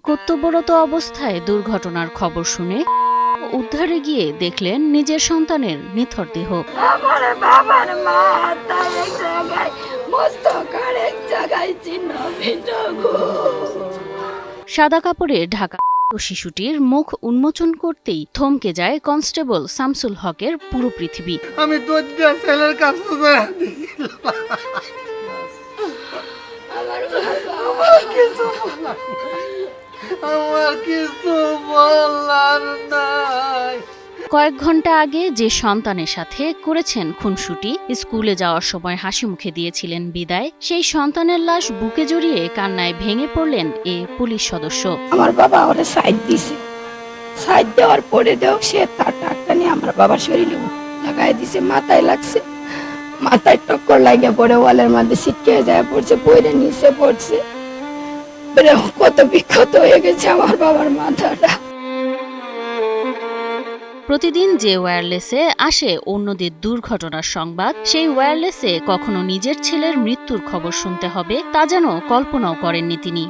কর্তব্যরত অবস্থায় দুর্ঘটনার খবর শুনে উদ্ধারে গিয়ে দেখলেন নিজের সন্তানের নিথর দেহ। আমার বাবার মাথা এক জায়গায়, মস্তক আর এক জায়গায় ছিন্ন ভিন্ন। সাদা কাপড়ে ঢাকা শিশুটির মুখ উন্মোচন করতেই থমকে যায় কনস্টেবল শামসুল হকের পুরো পৃথিবী। আমি দরজা ছেলের কাছে আমার কিছু বলার নাই। কয়েক ঘন্টা আগে যে সন্তানের সাথে করেছেন খুনসুটি, স্কুলে যাওয়ার সময় হাসি মুখে দিয়েছিলেন বিদায়, সেই সন্তানের লাশ বুকে জড়িয়ে কান্নায় ভেঙে পড়লেন এ পুলিশ সদস্য। আমার বাবা ওরে সাইড দিছে, সাইড দেওয়ার পরে সে তার টাকটা নিয়ে আমার বাবার শরীরে লাগাই দিছে, মাথায় লাগছে, মাথায় টক্কর লাগিয়ে পড়ে ওয়ালের মধ্যে ছিটকে যায় পড়ছে, পড়ে নিচে পড়ছে। কত বিক্ষত হয়ে গেছে আমার বাবার মাথাটা। প্রতিদিন যে ওয়্যারলেসে আসে অন্যদের দুর্ঘটনার সংবাদ, সেই ওয়্যারলেসে কখনো নিজের ছেলের মৃত্যুর খবর শুনতে হবে তা যেন কল্পনাও করেননি তিনি।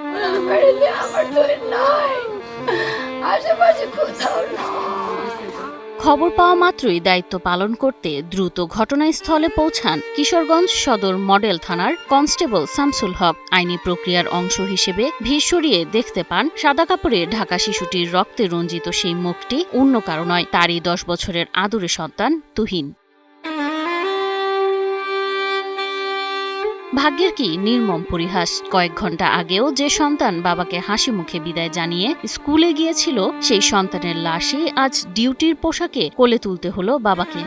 খবর পাওয়া মাত্রই দায়িত্ব পালন করতে দ্রুত ঘটনাস্থলে পৌঁছান কিশোরগঞ্জ সদর মডেল থানার কনস্টেবল শামসুল হক। আইনি প্রক্রিয়ার অংশ হিসেবে ভিড় সরিয়ে দেখতে পান সাদা কাপড়ে ঢাকা শিশুটির রক্তে রঞ্জিত সেই মুখটি অন্য কারো নয়, তারই 10 বছরের আদুরে সন্তান তুহিন। ভাগ্যের কি নির্মম পরিহাস! কয়েক ঘন্টা আগেও যে সন্তান বাবাকে হাসি মুখে বিদায় জানিয়ে স্কুলে গিয়েছিল, সেই সন্তানের লাশই আজ ডিউটির পোশাকে কোলে তুলতে হলো বাবাকে।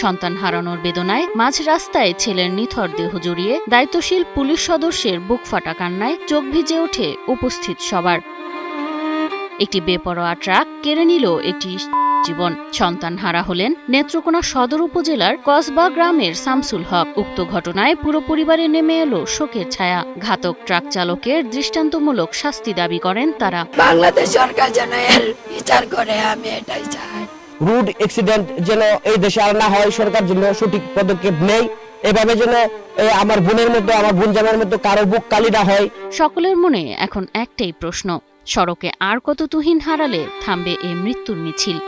সন্তান হারানোর বেদনায় মাঝ রাস্তায় ছেলের নিথর দেহ জড়িয়ে দায়িত্বশীল পুলিশ সদস্যের বুক ফাটা কান্নায় চোখ ভিজে ওঠে উপস্থিত সবার। একটি বেপরোয়া ট্রাক কেড়ে নিল একটি জীবন। সন্তান হারা হলেন নেত্রকোনা সদর উপজেলার কসবা গ্রামের শামসুল হক। উক্ত ঘটনায় পুরো পরিবারে নেমে এলো শোকের ছায়া। ঘাতক ট্রাক চালকের দৃষ্টান্তমূলক শাস্তি দাবি করেন তারা। বাংলাদেশ সরকার যেন এর বিচার করে, আমি এটাই চাই। রোড অ্যাক্সিডেন্ট যেন এই দেশে আর না হয়, সরকার যেন সঠিক পদক্ষেপ নেয়, এভাবে যেন আমার বোনের মতো, আমার বোন জামার মতো কারো বুক কালি না হয়। সকলের মনে এখন একটাই প্রশ্ন, সড়কে আর কত তুহিন হারালে থামবে এ মৃত্যুর মিছিল?